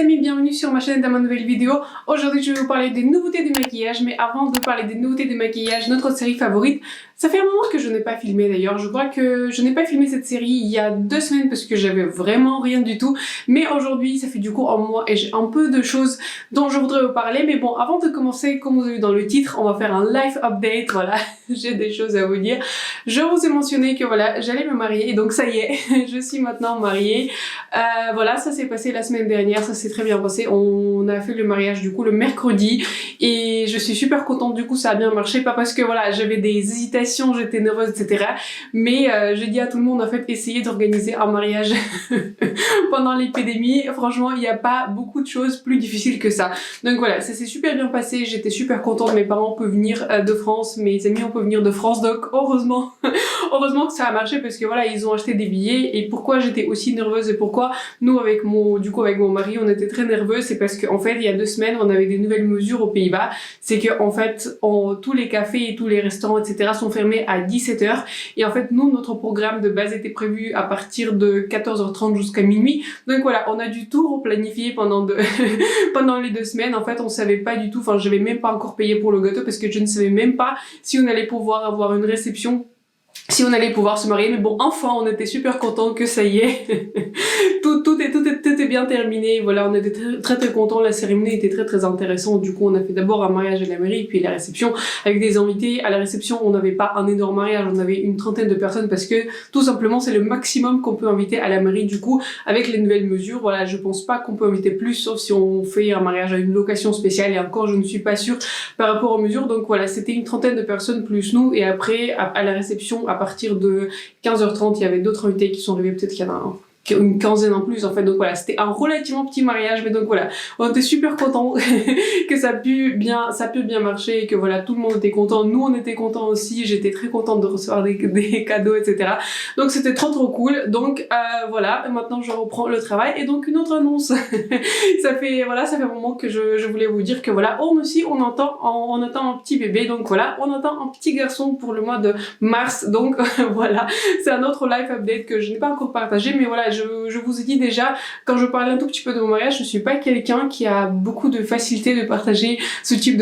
amis, bienvenue sur ma chaîne dans ma nouvelle vidéo. Aujourd'hui je vais vous parler des nouveautés du maquillage, mais avant de parler des nouveautés du maquillage, notre série favorite, ça fait un moment que je n'ai pas filmé d'ailleurs, je crois que je n'ai pas filmé cette série il y a 2 semaines parce que j'avais vraiment rien du tout, mais aujourd'hui ça fait du coup un mois et j'ai un peu de choses dont je voudrais vous parler, mais bon, avant de commencer, comme vous avez vu dans le titre, on va faire un life update, voilà, j'ai des choses à vous dire. Je vous ai mentionné que voilà, j'allais me marier et donc ça y est, je suis maintenant mariée. Voilà, ça s'est passé la semaine dernière, ça s'est très bien passé. On a fait le mariage du coup le mercredi et je suis super contente, du coup ça a bien marché, pas parce que voilà j'avais des hésitations, j'étais nerveuse etc, mais j'ai dit à tout le monde en fait essayez d'organiser un mariage pendant l'épidémie, franchement il n'y a pas beaucoup de choses plus difficiles que ça. Donc voilà, ça s'est super bien passé, j'étais super contente, mes parents peuvent venir de France, mes amis on peut venir de France, donc heureusement heureusement que ça a marché parce que voilà ils ont acheté des billets. Et pourquoi j'étais aussi nerveuse et pourquoi nous avec mon mari on était très nerveux, c'est parce qu'en fait il y a 2 semaines on avait des nouvelles mesures aux Pays-Bas, c'est que en fait tous les cafés et tous les restaurants etc sont fermés à 17h et en fait nous notre programme de base était prévu à partir de 14h30 jusqu'à minuit, donc voilà on a dû tout replanifier pendant pendant les 2 semaines. En fait on savait pas du tout, enfin je vais même pas encore payer pour le gâteau parce que je ne savais même pas si on allait pouvoir avoir une réception, si on allait pouvoir se marier, mais bon, enfin, on était super contents que ça y est, tout est bien terminé, voilà, on était très contents, la cérémonie était très intéressante. Du coup on a fait d'abord un mariage à la mairie, puis la réception avec des invités. À la réception on n'avait pas un énorme mariage, on avait une trentaine de personnes parce que tout simplement c'est le maximum qu'on peut inviter à la mairie. Du coup avec les nouvelles mesures, voilà, je pense pas qu'on peut inviter plus, sauf si on fait un mariage à une location spéciale, et encore je ne suis pas sûre par rapport aux mesures. Donc voilà, c'était une trentaine de personnes plus nous, et après à la réception à partir de 15h30 il y avait d'autres invités qui sont arrivés, peut-être qu'il y en a une quinzaine en plus en fait. Donc voilà, c'était un relativement petit mariage, mais donc voilà, on était super contents que ça a pu bien marcher et que voilà tout le monde était content, nous on était contents aussi, j'étais très contente de recevoir des cadeaux etc, donc c'était trop cool. Donc voilà, maintenant je reprends le travail. Et donc une autre annonce ça fait un moment que je voulais vous dire que voilà, on attend un petit bébé, donc voilà, on attend un petit garçon pour le mois de mars. Donc voilà, c'est un autre life update que je n'ai pas encore partagé, mais voilà, je vous ai dit déjà, quand je parlais un tout petit peu de mon mariage, je suis pas quelqu'un qui a beaucoup de facilité de partager ce type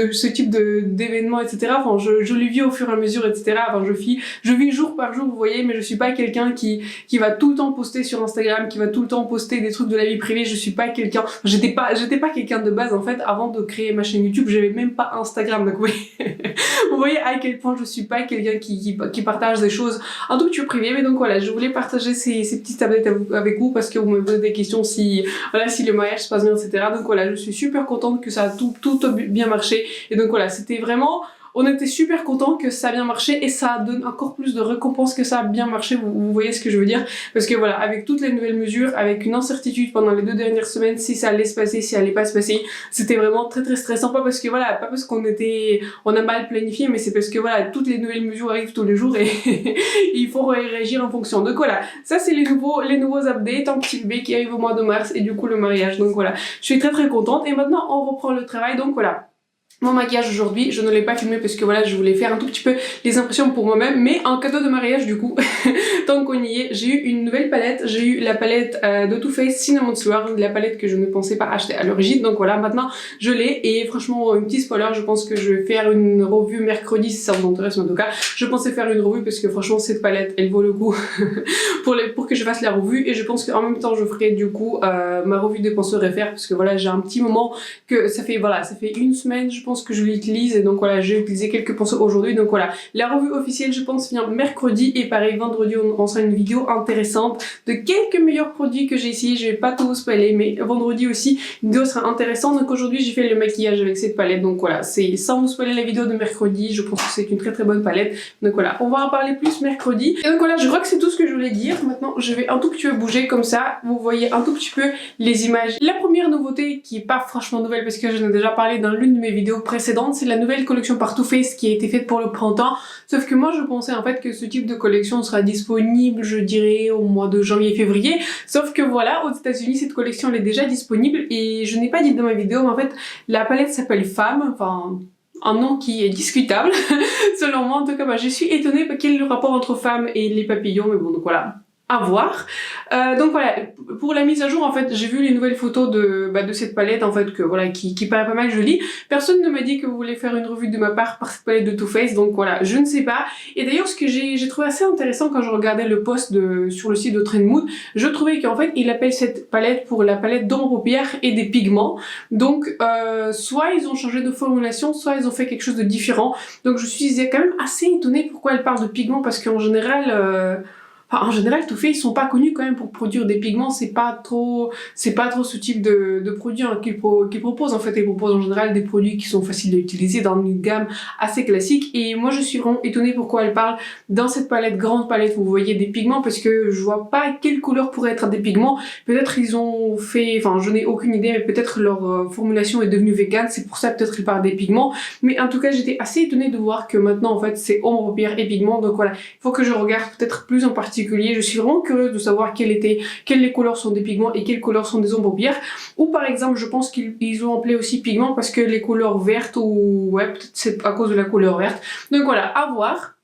d'événements etc. Enfin, je le vis au fur et à mesure etc. Enfin, je vis jour par jour, vous voyez, mais je suis pas quelqu'un qui va tout le temps poster sur Instagram, qui va tout le temps poster des trucs de la vie privée. Je suis pas quelqu'un, j'étais pas quelqu'un de base en fait. Avant de créer ma chaîne YouTube, j'avais même pas Instagram, donc oui. Vous voyez à quel point je suis pas quelqu'un qui partage des choses un tout petit peu privées. Mais donc voilà, je voulais partager ces petites tablettes avec vous parce que vous me posez des questions si le mariage se passe bien etc. Donc voilà, je suis super contente que ça a tout bien marché. Et donc voilà, c'était vraiment, on était super contents que ça a bien marché, et ça donne encore plus de récompense que ça a bien marché, vous voyez ce que je veux dire. Parce que voilà, avec toutes les nouvelles mesures, avec une incertitude pendant les 2 dernières semaines si ça allait se passer, si ça allait pas se passer, c'était vraiment très stressant. Pas parce que voilà, pas parce qu'on a mal planifié, mais c'est parce que voilà, toutes les nouvelles mesures arrivent tous les jours et il faut réagir en fonction. Donc voilà, ça c'est les nouveaux updates, un petit bébé qui arrive au mois de mars et du coup le mariage. Donc voilà, je suis très contente. Et maintenant on reprend le travail. Donc voilà, mon maquillage aujourd'hui, je ne l'ai pas filmé parce que voilà, je voulais faire un tout petit peu les impressions pour moi-même, mais en cadeau de mariage du coup, tant qu'on y est, j'ai eu une nouvelle palette. J'ai eu la palette de Too Faced Cinnamon Swirl, la palette que je ne pensais pas acheter à l'origine. Donc voilà, maintenant je l'ai, et franchement, une petite spoiler, je pense que je vais faire une revue mercredi si ça vous intéresse. En tout cas, je pensais faire une revue parce que franchement cette palette, elle vaut le coup pour que je fasse la revue. Et je pense qu'en même temps je ferai du coup ma revue des pinceaux réfère, parce que voilà, j'ai un petit moment que ça fait 1 semaine je pense que je l'utilise, et donc voilà, j'ai utilisé quelques pinceaux aujourd'hui. Donc voilà, la revue officielle je pense vient mercredi, et pareil vendredi on sera une vidéo intéressante de quelques meilleurs produits que j'ai ici. Je vais pas tout vous spoiler, mais vendredi aussi une vidéo sera intéressante. Donc aujourd'hui j'ai fait le maquillage avec cette palette, donc voilà, c'est sans vous spoiler la vidéo de mercredi, je pense que c'est une très bonne palette. Donc voilà, on va en parler plus mercredi. Et donc voilà, je crois que c'est tout ce que je voulais dire. Maintenant je vais un tout petit peu bouger comme ça, vous voyez un tout petit peu les images. La première nouveauté, qui est pas franchement nouvelle parce que je n'ai déjà parlé dans l'une de mes vidéos précédente, c'est la nouvelle collection par Too Faced qui a été faite pour le printemps. Sauf que moi je pensais en fait que ce type de collection sera disponible, je dirais au mois de janvier-février. Sauf que voilà, aux États-Unis cette collection elle est déjà disponible, et je n'ai pas dit dans ma vidéo, mais en fait la palette s'appelle Femme, enfin un nom qui est discutable selon moi. En tout cas, je suis étonnée quel est le rapport entre Femme et les papillons, mais bon, donc voilà. à voir. Donc voilà, pour la mise à jour, en fait, j'ai vu les nouvelles photos de cette palette, en fait, que voilà, qui paraît pas mal jolie. Personne ne m'a dit que vous voulez faire une revue de ma part par cette palette de Too Faced, donc voilà, je ne sais pas. Et d'ailleurs, ce que j'ai trouvé assez intéressant quand je regardais le post sur le site de Trendmood, je trouvais qu'en fait, il appelle cette palette pour la palette d'ombre paupières et des pigments. Donc, soit ils ont changé de formulation, soit ils ont fait quelque chose de différent. Donc je suis quand même assez étonnée pourquoi elle parle de pigments, parce qu'en général... en général, Too Faced, ils sont pas connus quand même pour produire des pigments, c'est pas trop ce type de produit qu'ils proposent. En fait, ils proposent en général des produits qui sont faciles à utiliser dans une gamme assez classique. Et moi, je suis vraiment étonnée pourquoi elle parle dans cette palette, grande palette, où vous voyez des pigments, parce que je vois pas quelle couleur pourrait être des pigments. Peut-être ils ont fait, enfin, je n'ai aucune idée, mais peut-être leur formulation est devenue végane, c'est pour ça peut-être ils parlent des pigments. Mais en tout cas, j'étais assez étonnée de voir que maintenant, en fait, c'est ombre paupières et pigments. Donc voilà, il faut que je regarde peut-être plus en particulier. Je suis vraiment curieuse de savoir quelles les couleurs sont des pigments et quelles couleurs sont des ombres paupières. Ou par exemple, je pense qu'ils ont appelé aussi pigments parce que les couleurs vertes, ou ouais, peut-être c'est à cause de la couleur verte. Donc voilà, à voir.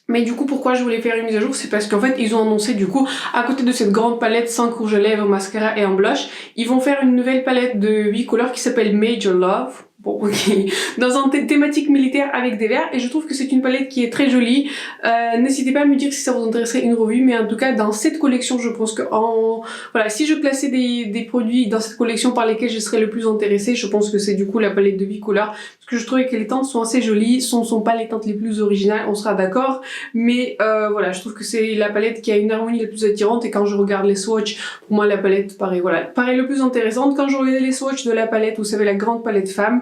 Mais du coup, pourquoi je voulais faire une mise à jour, c'est parce qu'en fait, ils ont annoncé du coup, à côté de cette grande palette 5 rouges à lèvres, mascara et un blush, ils vont faire une nouvelle palette de 8 couleurs qui s'appelle Major Love. Bon, ok, dans une thématique militaire avec des verts, et je trouve que c'est une palette qui est très jolie. N'hésitez pas à me dire si ça vous intéresserait une revue, mais en tout cas, dans cette collection, je pense que voilà, si je plaçais des produits dans cette collection par lesquels je serais le plus intéressée, je pense que c'est du coup la palette de 8 couleurs, parce que je trouvais que les teintes sont assez jolies, sont pas les teintes les plus originales, on sera d'accord, mais voilà, je trouve que c'est la palette qui a une harmonie la plus attirante, et quand je regarde les swatchs, pour moi la palette paraît le plus intéressante. Quand je regardais les swatchs de la palette, vous savez, la grande palette femme,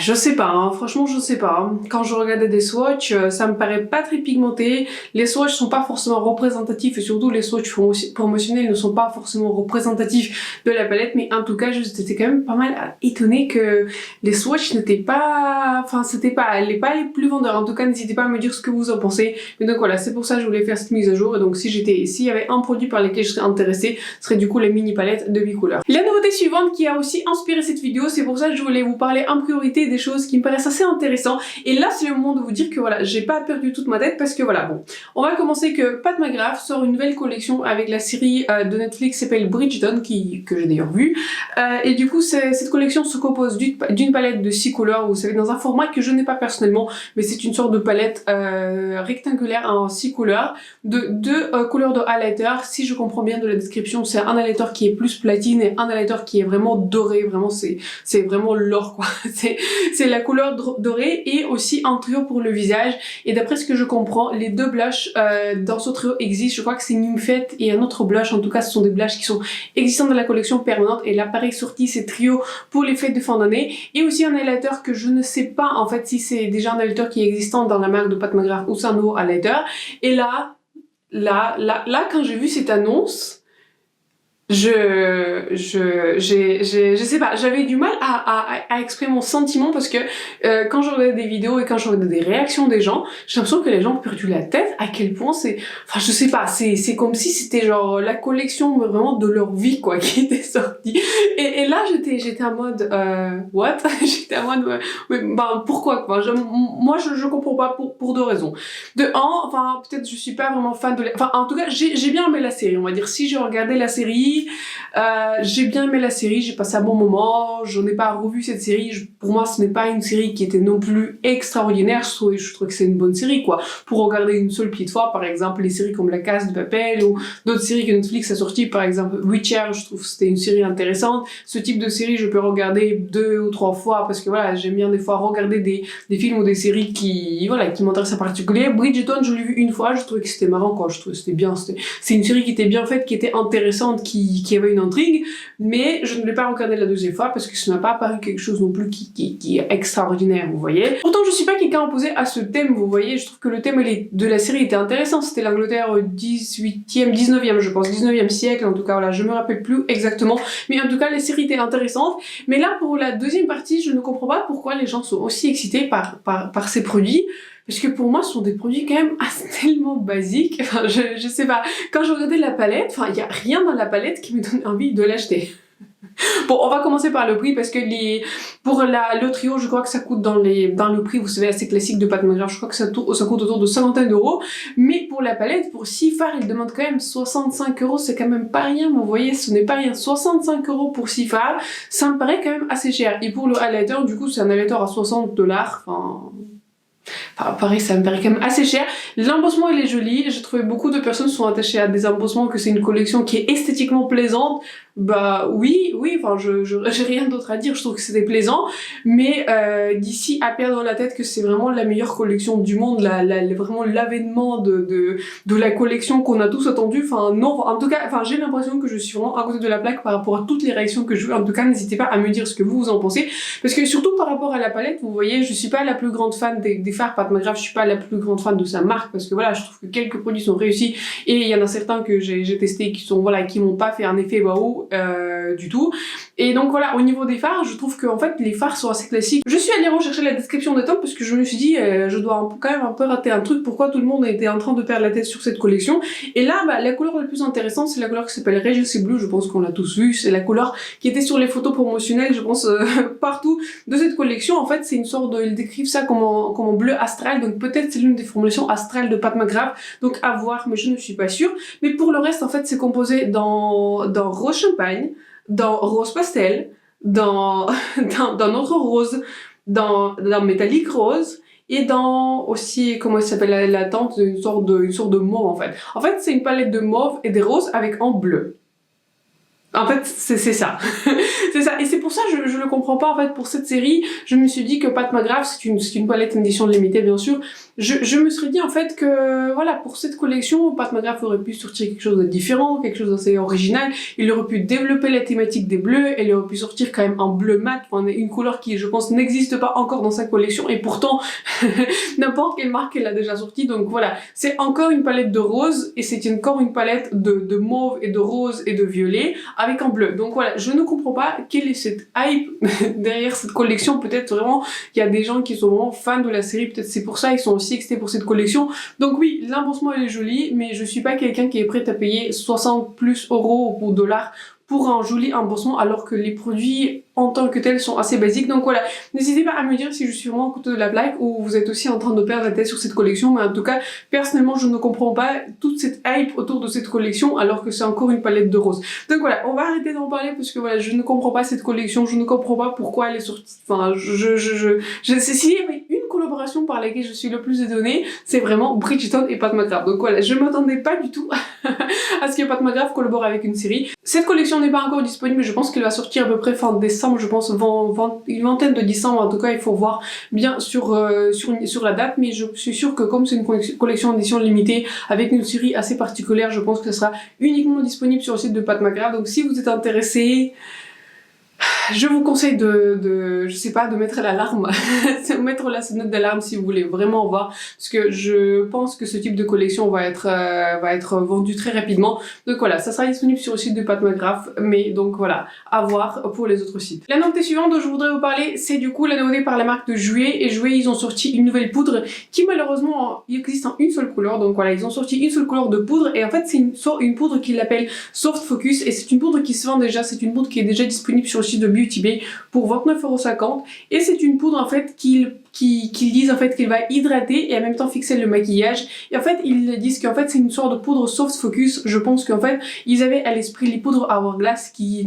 je sais pas, hein, franchement je sais pas. Quand je regardais des swatchs, ça me paraît pas très pigmenté. Les swatchs sont pas forcément représentatifs, et surtout les swatchs promotionnels ne sont pas forcément représentatifs de la palette, mais en tout cas j'étais quand même pas mal étonnée que les swatchs n'étaient pas... Enfin c'était pas les plus vendeurs. En tout cas, n'hésitez pas à me dire ce que vous en pensez. Mais donc voilà, c'est pour ça que je voulais faire cette mise à jour, et donc s'il y avait un produit par lequel je serais intéressée, ce serait du coup la mini palette de 8 couleurs. La nouveauté suivante qui a aussi inspiré cette vidéo, c'est pour ça que je voulais vous parler en priorité des choses qui me paraissent assez intéressantes, et là c'est le moment de vous dire que voilà, j'ai pas perdu toute ma tête, parce que voilà, bon, on va commencer que Pat McGrath sort une nouvelle collection avec la série de Netflix qui s'appelle Bridgerton, que j'ai d'ailleurs vue, et du coup cette collection se compose d'une palette de 6 couleurs, vous savez, dans un format que je n'ai pas personnellement, mais c'est une sorte de palette rectangulaire en 6 couleurs, de 2 couleurs de highlighter. Si je comprends bien de la description, c'est un highlighter qui est plus platine et un highlighter qui est vraiment doré, vraiment c'est vraiment l'or quoi. C'est la couleur dorée, et aussi un trio pour le visage. Et d'après ce que je comprends, les 2 blushs dans ce trio existent. Je crois que c'est Nymphette et un autre blush. En tout cas, ce sont des blushs qui sont existants dans la collection permanente, et là pareil sorti ces trios pour les fêtes de fin d'année. Et aussi un highlighter que je ne sais pas en fait si c'est déjà un highlighter qui est existant dans la marque de Pat McGrath ou c'est un nouveau highlighter. Et là quand j'ai vu cette annonce, je sais pas, j'avais du mal à exprimer mon sentiment, parce que quand je regardais des vidéos et quand je regardais des réactions des gens, j'ai l'impression que les gens ont perdu la tête à quel point enfin je sais pas, c'est comme si c'était genre la collection vraiment de leur vie quoi qui était sortie. Et là j'étais en mode what? J'étais en mode pourquoi quoi? Moi je comprends pas pour 2 raisons. De un, enfin peut-être je suis pas vraiment fan enfin en tout cas j'ai bien aimé la série, on va dire. Si je regardais la série, j'ai bien aimé la série, j'ai passé un bon moment, j'en ai pas revu cette série, pour moi ce n'est pas une série qui était non plus extraordinaire, je trouve que c'est une bonne série quoi, pour regarder une seule petite fois. Par exemple les séries comme La Casa de Papel ou d'autres séries que Netflix a sorties, par exemple Witcher, je trouve que c'était une série intéressante. Ce type de série je peux regarder 2 ou 3 fois, parce que voilà, j'aime bien des fois regarder des films ou des séries qui m'intéressent en particulier. Bridgerton je l'ai vu une fois, je trouvais que c'était marrant quoi, je trouvais que c'était bien, c'est une série qui était bien faite, qui était intéressante, qui avait une intrigue, mais je ne l'ai pas regardé la 2e fois parce que ce n'a pas apparu quelque chose non plus qui est extraordinaire, vous voyez. Pourtant je suis pas quelqu'un opposé à ce thème, vous voyez, je trouve que le thème de la série était intéressant, c'était l'Angleterre 19e je pense, 19e siècle, en tout cas voilà, je me rappelle plus exactement, mais en tout cas les séries étaient intéressantes. Mais là pour la 2e partie, je ne comprends pas pourquoi les gens sont aussi excités par ces produits, parce que pour moi ce sont des produits quand même tellement basiques, enfin je sais pas, quand je regardais la palette, enfin il y a rien dans la palette qui me donne envie de l'acheter. Bon, on va commencer par le prix parce que pour le trio, je crois que ça coûte dans le prix, vous savez, assez classique de Pat McGrath, je crois que ça coûte autour de 50 €. Mais pour la palette, pour 6 fards, il demande quand même 65 €, c'est quand même pas rien, vous voyez, ce n'est pas rien. 65 € pour 6 fards, ça me paraît quand même assez cher. Et pour le highlighter, du coup, c'est un highlighter à 60 $, pareil, ça me paraît quand même assez cher. L'embossement il est joli, j'ai trouvé beaucoup de personnes sont attachées à des embossements, que c'est une collection qui est esthétiquement plaisante. Bah oui, enfin j'ai rien d'autre à dire, je trouve que c'était plaisant, mais d'ici à perdre la tête que c'est vraiment la meilleure collection du monde, vraiment l'avènement de la collection qu'on a tous attendu, enfin non, en tout cas, enfin j'ai l'impression que je suis vraiment à côté de la plaque par rapport à toutes les réactions que je veux. En tout cas, n'hésitez pas à me dire ce que vous en pensez, parce que surtout par rapport à la palette, vous voyez, je suis pas la plus grande fan des fards Pat McGrath, je suis pas la plus grande fan de sa marque, parce que voilà, je trouve que quelques produits sont réussis, et il y en a certains que j'ai testés qui sont, voilà, qui m'ont pas fait un effet waouh du tout. Et donc voilà, au niveau des fards, je trouve que en fait les fards sont assez classiques. Je suis allée rechercher la description de Tom parce que je me suis dit je dois quand même un peu rater un truc, pourquoi tout le monde était en train de perdre la tête sur cette collection. Et là, la couleur la plus intéressante, c'est la couleur qui s'appelle Regency Blue, je pense qu'on l'a tous vu, c'est la couleur qui était sur les photos promotionnelles, je pense partout de cette collection. En fait, c'est une sorte de, ils décrivent ça comme en bleu astral, donc peut-être c'est l'une des formulations astrales de Pat McGrath, donc à voir, mais je ne suis pas sûre. Mais pour le reste, en fait, c'est composé dans rose champagne, dans rose pastel, dans notre rose, dans métallique rose, et dans aussi, comment ça s'appelle, la teinte d'une sorte de mauve en fait. En fait, c'est une palette de mauve et des roses avec en bleu. En fait, c'est ça. C'est ça. Et c'est pour ça que je le comprends pas, en fait, pour cette série. Je me suis dit que Pat McGrath, c'est une palette en édition limitée, bien sûr. Je me serais dit, en fait, que, voilà, pour cette collection, Pat McGrath aurait pu sortir quelque chose de différent, quelque chose d'assez original. Il aurait pu développer la thématique des bleus, et il aurait pu sortir quand même en bleu mat, enfin, une couleur qui, je pense, n'existe pas encore dans sa collection, et pourtant, n'importe quelle marque elle a déjà sorti. Donc voilà, c'est encore une palette de rose, et c'est encore une palette de mauve et de rose et de violet, avec en bleu. Donc voilà, je ne comprends pas quelle est cette hype derrière cette collection. Peut-être vraiment il y a des gens qui sont vraiment fans de la série, peut-être c'est pour ça ils sont aussi excités pour cette collection. Donc oui, l'embossement il est joli, mais je suis pas quelqu'un qui est prêt à payer 60 plus € ou dollars pour un joli embossement, alors que les produits en tant que tels sont assez basiques. Donc voilà, n'hésitez pas à me dire si je suis vraiment à côté de la plaque ou vous êtes aussi en train de perdre la tête sur cette collection, mais en tout cas, personnellement, je ne comprends pas toute cette hype autour de cette collection, alors que c'est encore une palette de roses. Donc voilà, on va arrêter d'en parler parce que voilà, je ne comprends pas cette collection, je ne comprends pas pourquoi elle est sortie. Enfin, s'il y avait une collaboration par laquelle je suis le plus étonnée, c'est vraiment Bridgerton et Pat McGrath. Donc voilà, je m'attendais pas du tout à ce que Pat McGrath collabore avec une série. Cette collection n'est pas encore disponible, mais je pense qu'elle va sortir à peu près fin décembre, je pense une vingtaine de décembre. En tout cas, il faut voir bien sur la date, mais je suis sûre que comme c'est une collection édition limitée avec une série assez particulière, je pense que ce sera uniquement disponible sur le site de Pat McGrath. Donc si vous êtes intéressé, je vous conseille je sais pas, de mettre l'alarme, mettre la sonnette d'alarme si vous voulez vraiment voir, parce que je pense que ce type de collection va être vendu très rapidement. Donc voilà, ça sera disponible sur le site de Pat McGrath, mais donc voilà, à voir pour les autres sites. La nouveauté suivante dont je voudrais vous parler, c'est du coup la nouveauté par la marque de Jouer, et Jouer, ils ont sorti une nouvelle poudre qui malheureusement existe en une seule couleur. Donc voilà, ils ont sorti une seule couleur de poudre, et en fait c'est une poudre qu'ils appellent Soft Focus, et c'est une poudre qui se vend déjà, c'est une poudre qui est déjà disponible sur le site de Beauty Bay pour 29,50 €, et c'est une poudre en fait qu'ils disent en fait qu'elle va hydrater et en même temps fixer le maquillage. Et en fait ils disent qu'en fait c'est une sorte de poudre soft focus. Je pense qu'en fait ils avaient à l'esprit les poudres Hourglass qui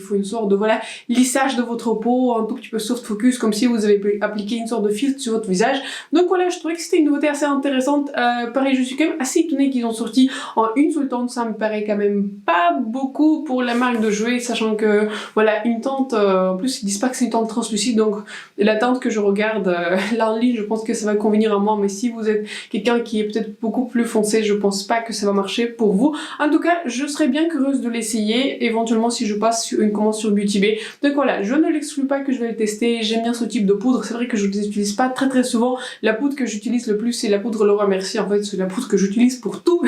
font une sorte de voilà lissage de votre peau, un tout petit peu soft focus, comme si vous avez appliqué une sorte de filtre sur votre visage. Donc voilà, je trouvais que c'était une nouveauté assez intéressante. Pareil, je suis quand même assez étonnée qu'ils ont sorti en une seule teinte, ça me paraît quand même pas beaucoup pour la marque de Jouer, sachant que voilà, une teinte, en plus ils disent pas que c'est une teinte translucide, donc la teinte que je regarde là en ligne, je pense que ça va convenir à moi, mais si vous êtes quelqu'un qui est peut-être beaucoup plus foncé, je pense pas que ça va marcher pour vous. En tout cas, je serais bien curieuse de l'essayer, éventuellement si je passe sur une commande sur Beauty Bay. Donc voilà, je ne l'exclus pas que je vais le tester, j'aime bien ce type de poudre, c'est vrai que je ne les utilise pas très souvent. La poudre que j'utilise le plus, c'est la poudre Laura Mercier, en fait c'est la poudre que j'utilise pour tout.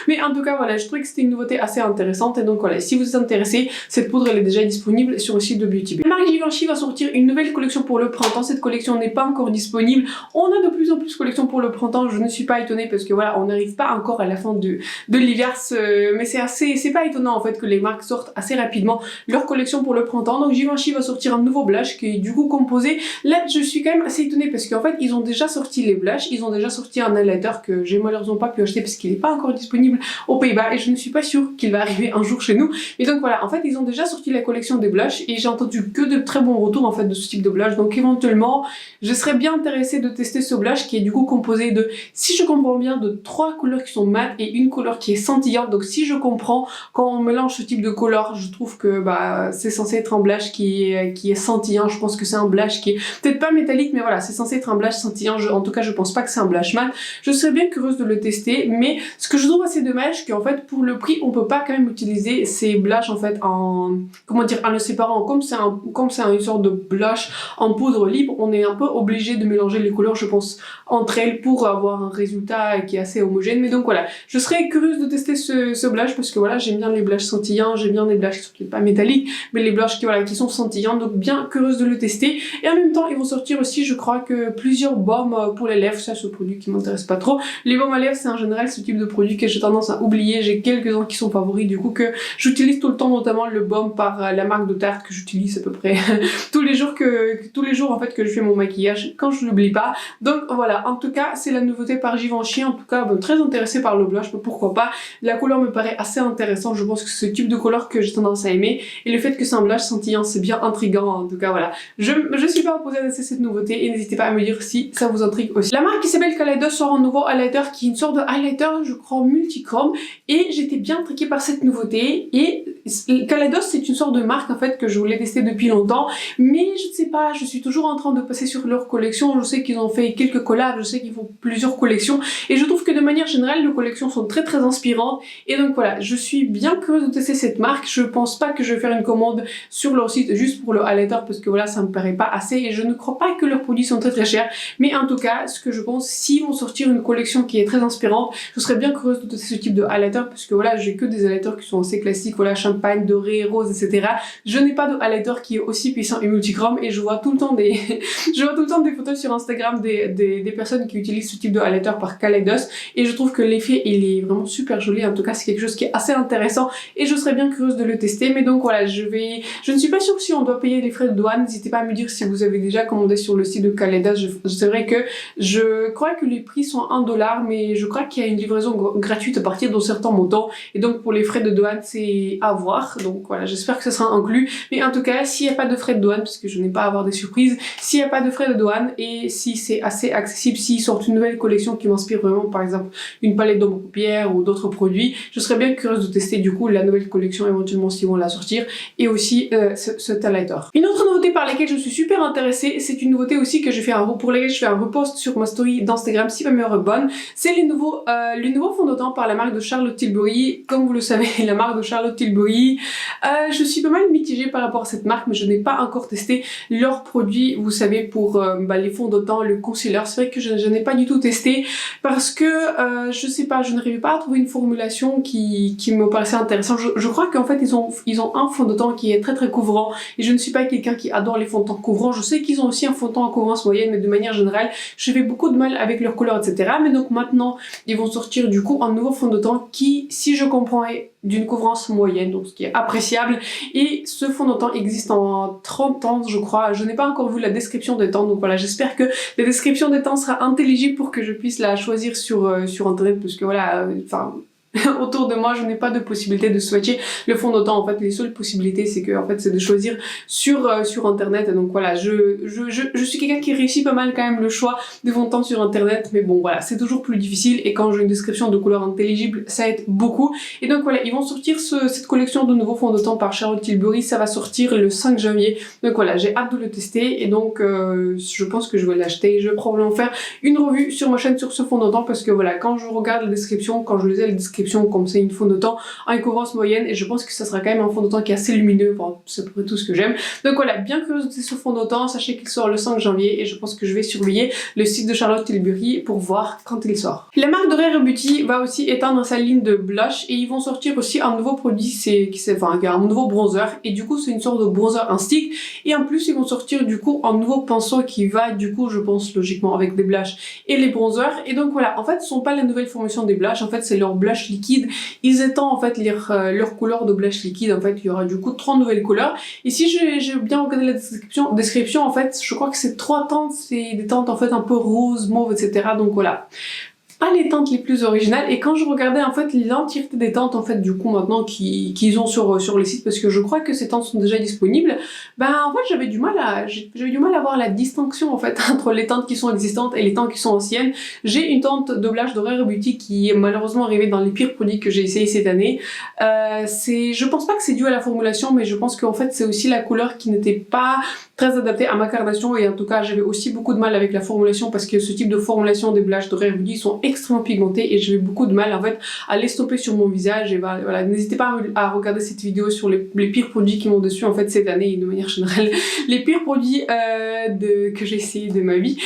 Mais en tout cas voilà, je trouvais que c'était une nouveauté assez intéressante, et donc voilà, si vous êtes intéressé, cette poudre elle est déjà disponible disponible sur le site de Beauty Bay. La marque Givenchy va sortir une nouvelle collection pour le printemps. Cette collection n'est pas encore disponible. On a de plus en plus de collections pour le printemps. Je ne suis pas étonnée parce que voilà, on n'arrive pas encore à la fin de l'hiver. Mais c'est pas étonnant en fait que les marques sortent assez rapidement leur collection pour le printemps. Donc Givenchy va sortir un nouveau blush qui est du coup composé. Là, je suis quand même assez étonnée parce qu'en fait, ils ont déjà sorti les blushs. Ils ont déjà sorti un highlighter que j'ai malheureusement pas pu acheter parce qu'il n'est pas encore disponible aux Pays-Bas et je ne suis pas sûre qu'il va arriver un jour chez nous. Et donc voilà, en fait, ils ont déjà sorti la collection des blushs et j'ai entendu que de très bons retours en fait de ce type de blush. Donc éventuellement, je serais bien intéressée de tester ce blush qui est du coup composé de, si je comprends bien, de 3 couleurs qui sont mat et une couleur qui est scintillante. Donc si je comprends, quand on mélange ce type de couleur, je trouve que bah, c'est censé être un blush qui est scintillant. Je pense que c'est un blush qui est peut-être pas métallique, mais voilà, c'est censé être un blush scintillant. En tout cas, je pense pas que c'est un blush mat. Je serais bien curieuse de le tester, mais ce que je trouve assez dommage, qu'en fait pour le prix, on peut pas quand même utiliser ces blushs en fait en, comment dire, en le séparant. Comme c'est une sorte de blush en poudre libre, on est un peu obligé de mélanger les couleurs, je pense, entre elles pour avoir un résultat qui est assez homogène. Mais donc voilà, je serais curieuse de tester ce blush parce que voilà, j'aime bien les blushs scintillants, j'aime bien les blushs qui sont pas métalliques, mais les blushs qui sont scintillants, donc bien curieuse de le tester. Et en même temps, ils vont sortir aussi, je crois, que plusieurs baumes pour les lèvres. Ça, c'est un produit qui m'intéresse pas trop. Les baumes à lèvres, c'est en général ce type de produit que j'ai tendance à oublier. J'ai quelques-uns qui sont favoris, du coup, que j'utilise tout le temps, notamment le baume par la marque de Tarte que j'utilise à peu près tous les jours en fait que je fais mon maquillage quand je l'oublie pas. Donc voilà, en tout cas, c'est la nouveauté par Givenchy. En tout cas, bon, très intéressée par le blush, mais pourquoi pas. La couleur me paraît assez intéressante. Je pense que c'est ce type de couleur que j'ai tendance à aimer. Et le fait que c'est un blush scintillant, c'est bien intriguant. En tout cas, voilà. Je suis pas opposée à tester cette nouveauté et n'hésitez pas à me dire si ça vous intrigue aussi. La marque qui s'appelle Kaleidos sort un nouveau highlighter qui est une sorte de highlighter, je crois, multichrome. Et j'étais bien intriguée par cette nouveauté. Et Kaleidos, c'est une sorte de marque en fait que je voulais tester depuis longtemps. Mais je ne sais pas, je suis toujours en train de passer sur leur collection. Je sais qu'ils ont fait quelques collabs, je sais qu'ils font plusieurs collections. Et je trouve que de manière générale, les collections sont très inspirantes. Et donc voilà, je suis bien curieuse de tester cette marque. Je pense pas que je vais faire une commande sur leur site juste pour le highlighter parce que voilà, ça me paraît pas assez. Et je ne crois pas que leurs produits sont très chers. Mais en tout cas, ce que je pense, s'ils vont sortir une collection qui est très inspirante, je serais bien curieuse de tester ce type de highlighter parce que voilà, j'ai que des highlighters qui sont assez classiques, voilà, champagne, doré, rose, etc. Je n'ai pas de highlighter qui est aussi puissant et multichrome et je vois tout le temps des des photos sur Instagram des personnes qui utilisent ce type de highlighter par Kaleidos et je trouve que l'effet il est vraiment super joli. En tout cas, c'est quelque chose qui est assez intéressant et je serais bien curieuse de le tester. Mais donc voilà, je ne suis pas sûre si on doit payer les frais de douane. N'hésitez pas à me dire si vous avez déjà commandé sur le site de Kaleidos. C'est vrai que je crois que les prix sont 1$, mais je crois qu'il y a une livraison gratuite à partir d'un certain montant et donc pour les frais de douane c'est à voir. Donc voilà, j'espère que ça sera inclus. Mais en tout cas, s'il n'y a pas de frais de douane, parce que je n'ai pas à avoir des surprises, s'il n'y a pas de frais de douane et si c'est assez accessible, s'ils sortent une nouvelle collection qui m'inspire vraiment, par exemple une palette d'ombre paupières ou d'autres produits, je serais bien curieuse de tester du coup la nouvelle collection éventuellement s'ils vont la sortir et aussi ce highlighter. Une autre nouveauté par laquelle je suis super intéressée, c'est une nouveauté aussi que pour laquelle je fais un repost sur ma story d'Instagram si ma mémoire est bonne, c'est les nouveaux fonds de teint par la marque de Charlotte Tilbury. Comme vous le savez, la marque de Charlotte Tilbury, je suis pas mal mitigée par rapport à cette marque, mais je n'ai pas encore testé leurs produits, vous savez, pour les fonds de teint, le concealer. C'est vrai que je n'ai pas du tout testé parce que je sais pas, je n'arrivais pas à trouver une formulation qui me paraissait intéressante. Je crois qu'en fait ils ont un fond de teint qui est très couvrant et je ne suis pas quelqu'un qui adore les fonds de teint couvrants. Je sais qu'ils ont aussi un fond de teint à couvrance moyenne, mais de manière générale je fais beaucoup de mal avec leurs couleurs, etc. Mais donc maintenant ils vont sortir du coup un nouveau fond de teint qui, si je comprends, est d'une couvrance moyenne, donc ce qui est appréciable. Et ce fond de teint existe en 30 teintes, je crois. Je n'ai pas encore vu la description des teintes, donc voilà, j'espère que la description des teintes sera intelligible pour que je puisse la choisir sur internet, parce que voilà, autour de moi je n'ai pas de possibilité de swatcher le fond de teint. En fait les seules possibilités c'est que en fait c'est de choisir sur internet. Et donc voilà, je suis quelqu'un qui réussit pas mal quand même le choix des fonds de teint sur internet, mais bon voilà, c'est toujours plus difficile et quand j'ai une description de couleur intelligible ça aide beaucoup. Et donc voilà, ils vont sortir cette collection de nouveaux fonds de teint par Charlotte Tilbury. Ça va sortir le 5 janvier, donc voilà, j'ai hâte de le tester et donc je pense que je vais l'acheter. Je vais probablement faire une revue sur ma chaîne sur ce fond de teint parce que voilà, quand je regarde la description, quand je lisais la description, description comme c'est une fond de teint en couvrance moyenne et je pense que ça sera quand même un fond de teint qui est assez lumineux, enfin, c'est à peu près tout ce que j'aime. Donc voilà, bien curieuse de ce fond de teint, sachez qu'il sort le 5 janvier et je pense que je vais surveiller le site de Charlotte Tilbury pour voir quand il sort. La marque de Rare Beauty va aussi étendre sa ligne de blush et ils vont sortir aussi un nouveau produit, un nouveau bronzer et du coup c'est une sorte de bronzer en stick et en plus ils vont sortir du coup un nouveau pinceau qui va du coup je pense logiquement avec des blushs et les bronzers et donc voilà, en fait ce sont pas la nouvelle formation des blushs, en fait c'est leur blush liquide, ils étendent en fait leur couleur de blush liquide, en fait il y aura du coup 3 nouvelles couleurs et si j'ai bien regardé la description en fait je crois que c'est 3 teintes, c'est des teintes en fait un peu rose, mauve etc, donc voilà. Pas les teintes les plus originales et quand je regardais en fait l'entièreté des teintes en fait du coup maintenant qu'ils ont sur les sites parce que je crois que ces teintes sont déjà disponibles, ben en fait j'avais du mal à voir la distinction en fait entre les teintes qui sont existantes et les teintes qui sont anciennes. J'ai une teinte de blush de Rare Beauty qui est malheureusement arrivée dans les pires produits que j'ai essayé cette année. Je pense pas que c'est dû à la formulation mais je pense qu'en fait c'est aussi la couleur qui n'était pas très adaptée à ma carnation et en tout cas j'avais aussi beaucoup de mal avec la formulation parce que ce type de formulation des blushs de Rare Beauty sont extrêmement pigmentés et j'avais beaucoup de mal en fait à l'estomper sur mon visage et voilà, n'hésitez pas à regarder cette vidéo sur les pires produits qui m'ont dessus en fait cette année et de manière générale les pires produits que j'ai essayé de ma vie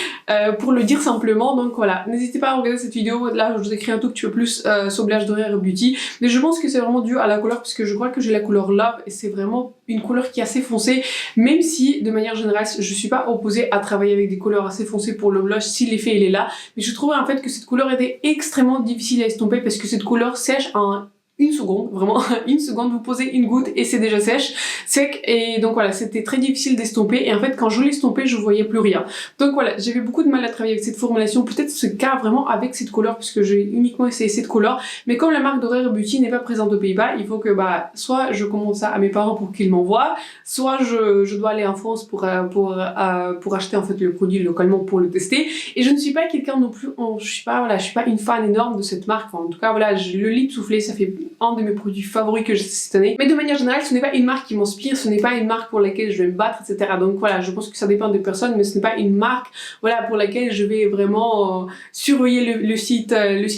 pour le dire simplement. Donc voilà, n'hésitez pas à regarder cette vidéo, là je vous écris un tout petit peu plus sur blush de Rare Beauty mais je pense que c'est vraiment dû à la couleur parce que je crois que j'ai la couleur Love et c'est vraiment une couleur qui est assez foncée, même si de manière générale je suis pas opposée à travailler avec des couleurs assez foncées pour le blush si l'effet il est là, mais je trouvais en fait que cette couleur était extrêmement difficile à estomper parce que cette couleur sèche en une seconde, vraiment une seconde, vous posez une goutte et c'est déjà sec et donc voilà c'était très difficile d'estomper et en fait quand je l'estompais je voyais plus rien. Donc voilà, j'avais beaucoup de mal à travailler avec cette formulation, peut-être ce cas vraiment avec cette couleur puisque j'ai uniquement essayé cette couleur mais comme la marque de Rare Beauty n'est pas présente aux Pays-Bas, il faut que soit je commande ça à mes parents pour qu'ils m'envoient, soit je dois aller en France pour acheter en fait le produit localement pour le tester et je ne suis pas quelqu'un non plus, je suis pas une fan énorme de cette marque, enfin, en tout cas voilà, le lip soufflé ça fait un de mes produits favoris que j'ai cette année. Mais de manière générale, ce n'est pas une marque qui m'inspire, ce n'est pas une marque pour laquelle je vais me battre, etc. Donc voilà, je pense que ça dépend des personnes, mais ce n'est pas une marque voilà, pour laquelle je vais vraiment surveiller le site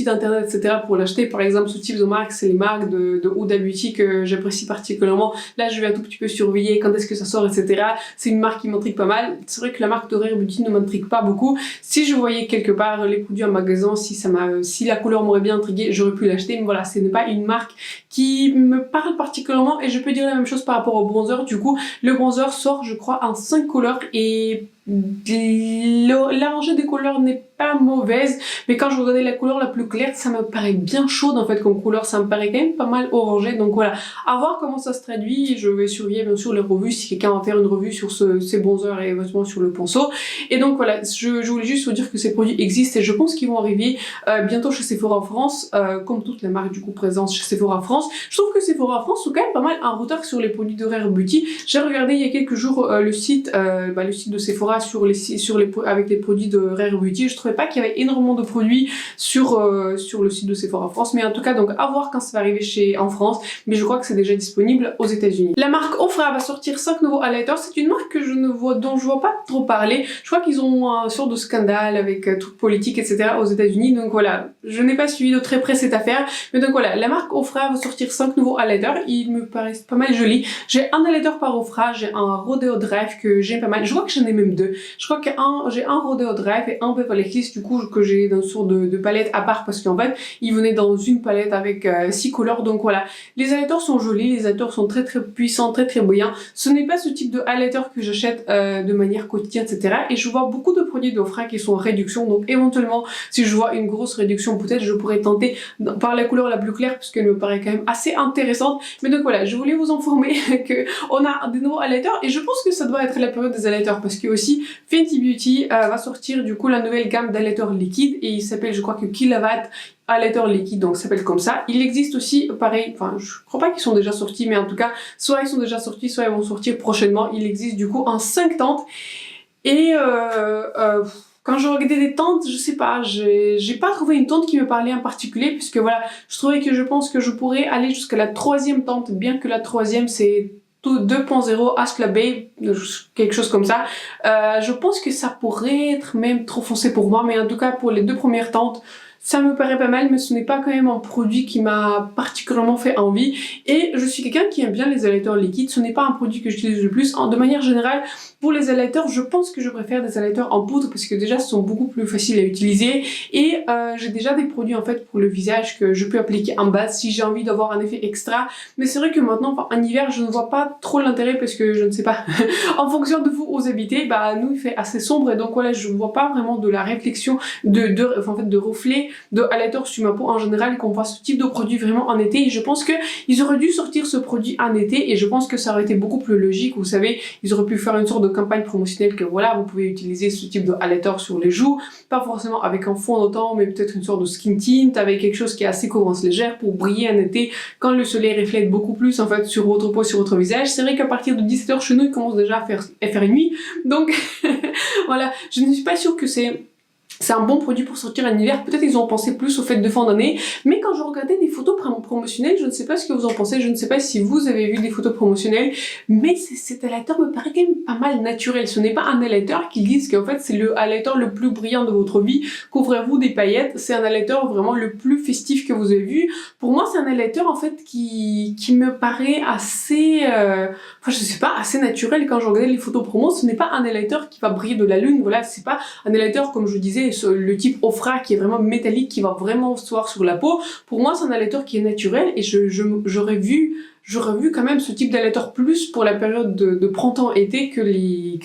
internet, etc. pour l'acheter. Par exemple, ce type de marque, c'est les marques de Huda Beauty que j'apprécie particulièrement. Là, je vais un tout petit peu surveiller quand est-ce que ça sort, etc. C'est une marque qui m'intrigue pas mal. C'est vrai que la marque de Rare Beauty ne m'intrigue pas beaucoup. Si je voyais quelque part les produits en magasin, si la couleur m'aurait bien intrigué, j'aurais pu l'acheter. Mais voilà, ce n'est pas une marque qui me parle particulièrement et je peux dire la même chose par rapport au bronzer. Du coup le bronzer sort je crois en 5 couleurs et la rangée des couleurs n'est pas mauvaise mais quand je regardais la couleur la plus claire ça me paraît bien chaude en fait comme couleur, ça me paraît quand même pas mal orangé donc voilà, à voir comment ça se traduit. Je vais surveiller bien sûr les revues si quelqu'un va faire une revue sur ces bronzers et éventuellement sur le pinceau et donc voilà, je voulais juste vous dire que ces produits existent et je pense qu'ils vont arriver bientôt chez Sephora en France comme toutes les marques du coup présentes chez Sephora en France. Je trouve que Sephora en France sont quand même pas mal en retard sur les produits de Rare Beauty. J'ai regardé il y a quelques jours le site de Sephora avec les produits de Rare Beauty. Je trouvais pas qu'il y avait énormément de produits sur le site de Sephora France, mais en tout cas donc à voir quand ça va arriver en France, mais je crois que c'est déjà disponible aux États-Unis. La marque Ofra va sortir 5 nouveaux highlighters. C'est une marque dont je vois pas trop parler. Je crois qu'ils ont un sort de scandale avec toute politique etc. aux États-Unis, donc voilà, je n'ai pas suivi de très près cette affaire, mais donc voilà, la marque Ofra va sortir 5 nouveaux highlighters. Ils me paraissent pas mal jolis. J'ai un highlighter par Ofra, j'ai un Rodeo Drive que j'aime pas mal. Je crois que j'en ai même deux. Je crois que j'ai un Rodeo Drive et un Beverly Hills du coup que j'ai dans une sorte de palette à part parce qu'en fait ils venaient dans une palette avec 6 couleurs. Donc voilà, les highlighters sont jolis, les highlighters sont très très puissants, très très brillants. Ce n'est pas ce type de highlighter que j'achète de manière quotidienne etc. Et je vois beaucoup de produits d'Ofra qui sont en réduction, donc éventuellement si je vois une grosse réduction peut-être je pourrais tenter par la couleur la plus claire parce qu'elle me paraît quand même assez intéressante. Mais donc voilà, je voulais vous informer que on a des nouveaux highlighters et je pense que ça doit être la période des highlighters parce que aussi Fenty Beauty va sortir du coup la nouvelle gamme d'highlighters liquides et il s'appelle je crois que Killawatt highlighter liquide, donc ça s'appelle comme ça. Il existe aussi pareil, enfin je crois pas qu'ils sont déjà sortis mais en tout cas soit ils sont déjà sortis soit ils vont sortir prochainement. Il existe du coup en 5 teintes et quand je regardais des teintes, je sais pas, j'ai pas trouvé une teinte qui me parlait en particulier puisque voilà, je pense que je pourrais aller jusqu'à la 3e teinte, bien que la 3e c'est 2.0 Ask la Babe, quelque chose comme ça. Je pense que ça pourrait être même trop foncé pour moi, mais en tout cas pour les 2 premières teintes, ça me paraît pas mal, mais ce n'est pas quand même un produit qui m'a particulièrement fait envie. Et je suis quelqu'un qui aime bien les highlighters liquides, ce n'est pas un produit que j'utilise le plus. De manière générale, pour les highlighters, je pense que je préfère des highlighters en poudre parce que déjà ce sont beaucoup plus faciles à utiliser et j'ai déjà des produits en fait pour le visage que je peux appliquer en base si j'ai envie d'avoir un effet extra. Mais c'est vrai que maintenant, en hiver, je ne vois pas trop l'intérêt parce que je ne sais pas, en fonction de vous où vous habitez, bah nous il fait assez sombre et donc voilà, je ne vois pas vraiment de la réflexion de reflet de highlighter sur ma peau en général qu'on voit ce type de produit vraiment en été et je pense que ils auraient dû sortir ce produit en été et je pense que ça aurait été beaucoup plus logique. Vous savez, ils auraient pu faire une sorte de campagne promotionnelle que voilà, vous pouvez utiliser ce type de highlighter sur les joues, pas forcément avec un fond de teint, mais peut-être une sorte de skin tint avec quelque chose qui est assez couvrance légère pour briller en été quand le soleil reflète beaucoup plus en fait sur votre peau, sur votre visage. C'est vrai qu'à partir de 17h chez nous, il commence déjà à faire nuit, donc voilà, je ne suis pas sûre que c'est un bon produit pour sortir en hiver. Peut-être ils ont pensé plus aux fêtes de fin d'année, mais quand je regardais des photos promotionnelles, je ne sais pas ce que vous en pensez, je ne sais pas si vous avez vu des photos promotionnelles, mais cet highlighter me paraît quand même pas mal naturel. Ce n'est pas un highlighter qui disent qu'en fait c'est le highlighter le plus brillant de votre vie, couvrez-vous des paillettes, c'est un highlighter vraiment le plus festif que vous avez vu. Pour moi c'est un highlighter en fait qui me paraît assez, je sais pas, assez naturel quand je regardais les photos promo. Ce n'est pas un highlighter qui va briller de la lune, voilà, c'est pas un highlighter comme je disais, le type Ofra qui est vraiment métallique, qui va vraiment se voir sur la peau. Pour moi, c'est un highlighter qui est naturel et j'aurais vu quand même ce type d'highlighter plus pour la période de printemps-été que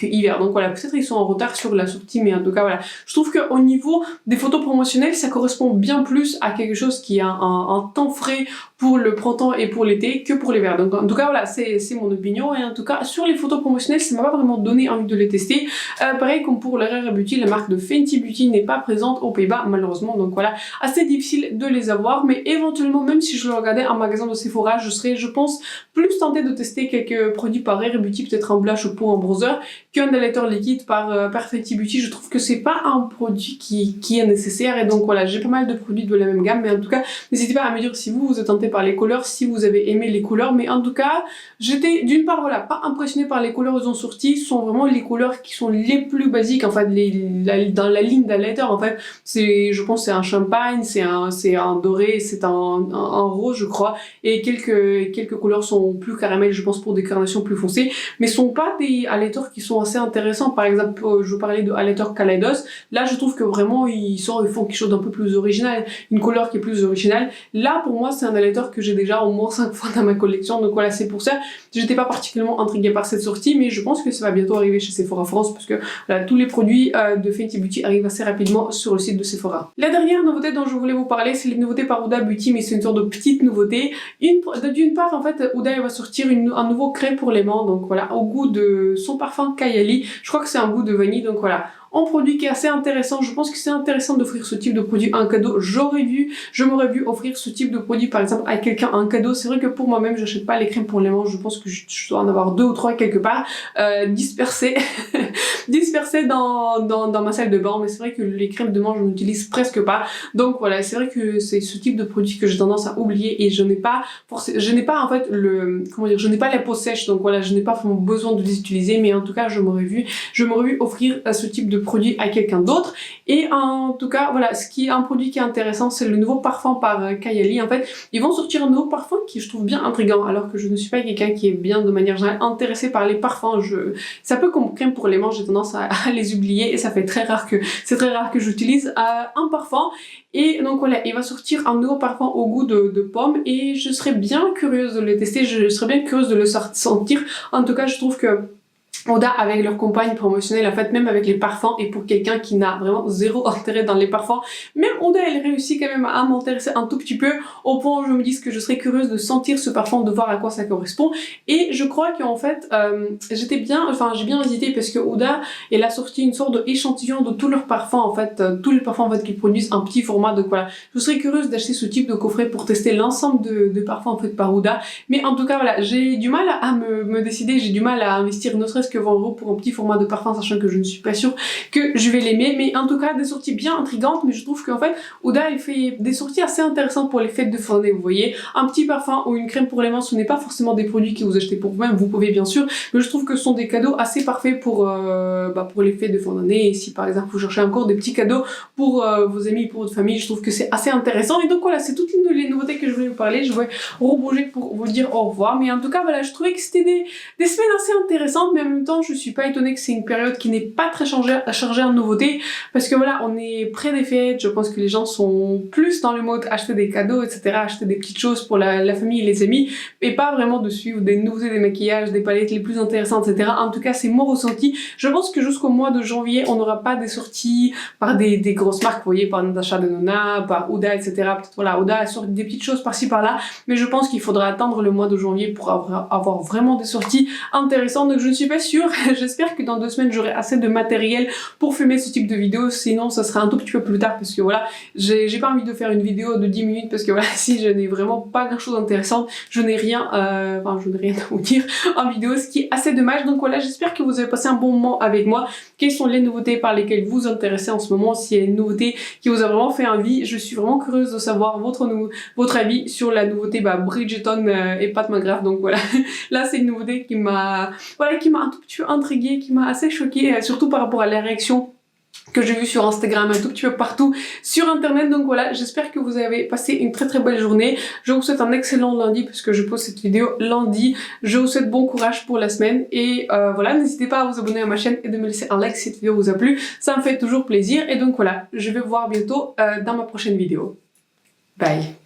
hiver. Donc voilà, peut-être ils sont en retard sur la sortie, mais en tout cas voilà. Je trouve qu'au niveau des photos promotionnelles, ça correspond bien plus à quelque chose qui a un temps frais pour le printemps et pour l'été que pour l'hiver. Donc en tout cas voilà, c'est mon opinion et en tout cas sur les photos promotionnelles, ça m'a pas vraiment donné envie de les tester. Pareil comme pour la Rare Beauty, la marque de Fenty Beauty n'est pas présente aux Pays-Bas malheureusement, donc voilà, assez difficile de les avoir, mais éventuellement même si je le regardais en magasin de Sephora, je serais, je pense, plus tenté de tester quelques produits par Rare Beauty, peut-être un blush ou un bronzer, qu'un highlighter liquide par Fenty Beauty. Je trouve que c'est pas un produit qui est nécessaire et donc voilà, j'ai pas mal de produits de la même gamme, mais en tout cas, n'hésitez pas à me dire si vous êtes tenté par les couleurs, si vous avez aimé les couleurs, mais en tout cas, j'étais d'une part voilà, pas impressionnée par les couleurs qu'ils ont sorties, ce sont vraiment les couleurs qui sont les plus basiques en fait, dans la ligne d'highlighter en fait, je pense c'est un champagne, c'est un doré, c'est un rose je crois, et quelques couleurs sont plus caramel, je pense pour des carnations plus foncées, mais sont pas des highlighters qui sont assez intéressants. Par exemple, je vous parlais de highlighter Kaleidos, là je trouve que vraiment ils font quelque chose d'un peu plus original, une couleur qui est plus originale. Là pour moi c'est un highlighter que j'ai déjà au moins 5 fois dans ma collection, donc voilà, c'est pour ça j'étais pas particulièrement intriguée par cette sortie, mais je pense que ça va bientôt arriver chez Sephora France parce que voilà, tous les produits de Fenty Beauty arrivent assez rapidement sur le site de Sephora. La dernière nouveauté dont je voulais vous parler, c'est les nouveautés par Huda Beauty, mais c'est une sorte de petite nouveauté. D'une part en fait Huda va sortir un nouveau crème pour les mains, donc voilà, au goût de son parfum Kayali, je crois que c'est un goût de vanille, donc voilà, un produit qui est assez intéressant. Je pense que c'est intéressant d'offrir ce type de produit en cadeau. Je m'aurais vu offrir ce type de produit par exemple à quelqu'un en cadeau. C'est vrai que pour moi-même j'achète pas les crèmes pour les mains, je pense que je dois en avoir 2 ou 3 quelque part dispersées dans ma salle de bain, mais c'est vrai que les crèmes de main je n'utilise presque pas, donc voilà, c'est vrai que c'est ce type de produit que j'ai tendance à oublier et je n'ai pas en fait je n'ai pas la peau sèche, donc voilà, je n'ai pas vraiment besoin de les utiliser, mais en tout cas je m'aurais vu offrir ce type de produit à quelqu'un d'autre. Et en tout cas voilà, ce qui est un produit qui est intéressant, c'est le nouveau parfum par Kayali. En fait ils vont sortir un nouveau parfum qui je trouve bien intriguant, alors que je ne suis pas quelqu'un qui est bien de manière générale intéressé par les parfums. C'est un peu comme crème pour les mains, j'ai tendance à les oublier et ça fait c'est très rare que j'utilise un parfum. Et donc voilà, il va sortir un nouveau parfum au goût de pomme et je serais bien curieuse de le tester, je serais bien curieuse de le sentir. En tout cas je trouve que Huda avec leur campagne promotionnelle, en fait même avec les parfums, et pour quelqu'un qui n'a vraiment zéro intérêt dans les parfums, même Huda elle réussit quand même à m'intéresser un tout petit peu, au point où je me dis que je serais curieuse de sentir ce parfum, de voir à quoi ça correspond. Et je crois qu'en fait j'ai bien hésité parce que Huda elle a sorti une sorte d'échantillon de tous leurs parfums en fait, tous les parfums en fait qu'ils produisent en petit format, donc voilà, je serais curieuse d'acheter ce type de coffret pour tester l'ensemble de parfums en fait par Huda. Mais en tout cas voilà, j'ai du mal à me décider, j'ai du mal à investir ne serait-ce presque 20 € pour un petit format de parfum, sachant que je ne suis pas sûre que je vais l'aimer. Mais en tout cas, des sorties bien intrigantes, mais je trouve qu'en fait, Huda, elle fait des sorties assez intéressantes pour les fêtes de fin d'année, vous voyez. Un petit parfum ou une crème pour les mains, ce n'est pas forcément des produits que vous achetez pour vous-même, vous pouvez bien sûr, mais je trouve que ce sont des cadeaux assez parfaits pour les fêtes de fin d'année. Et si par exemple vous cherchez encore des petits cadeaux pour vos amis, pour votre famille, je trouve que c'est assez intéressant. Et donc voilà, c'est toutes les nouveautés que je voulais vous parler. Je vais rebouger pour vous dire au revoir. Mais en tout cas, voilà, je trouvais que c'était des semaines assez intéressantes, mais en même temps, je suis pas étonnée que c'est une période qui n'est pas très chargée en nouveautés, parce que voilà, on est près des fêtes. Je pense que les gens sont plus dans le mode acheter des cadeaux, etc., acheter des petites choses pour la famille et les amis, et pas vraiment de suivre des nouveautés, des maquillages, des palettes les plus intéressantes, etc. En tout cas, c'est mon ressenti. Je pense que jusqu'au mois de janvier, on n'aura pas des sorties par des grosses marques, vous voyez, par Natasha Denona, par Huda, etc. Peut-être voilà, Huda sort des petites choses par-ci par-là, mais je pense qu'il faudra attendre le mois de janvier pour avoir vraiment des sorties intéressantes. Donc je ne suis pas sûre. J'espère que dans 2 semaines, j'aurai assez de matériel pour filmer ce type de vidéo. Sinon, ça sera un tout petit peu plus tard, parce que voilà, j'ai pas envie de faire une vidéo de 10 minutes, parce que voilà, si je n'ai vraiment pas grand-chose d'intéressant, je n'ai rien à vous dire en vidéo, ce qui est assez dommage. Donc voilà, j'espère que vous avez passé un bon moment avec moi. Quelles sont les nouveautés par lesquelles vous vous intéressez en ce moment? S'il y a une nouveauté qui vous a vraiment fait envie, je suis vraiment curieuse de savoir votre avis sur la nouveauté Bridgerton et Pat McGrath. Donc voilà, là c'est une nouveauté qui m'a un tout petit peu intriguée, qui m'a assez choquée, surtout par rapport à la réaction que j'ai vu sur Instagram, un tout petit peu partout sur internet. Donc voilà, j'espère que vous avez passé une très belle journée. Je vous souhaite un excellent lundi, puisque je pose cette vidéo lundi. Je vous souhaite bon courage pour la semaine, et voilà, n'hésitez pas à vous abonner à ma chaîne et de me laisser un like si cette vidéo vous a plu, ça me fait toujours plaisir. Et donc voilà, je vais vous voir bientôt dans ma prochaine vidéo. Bye.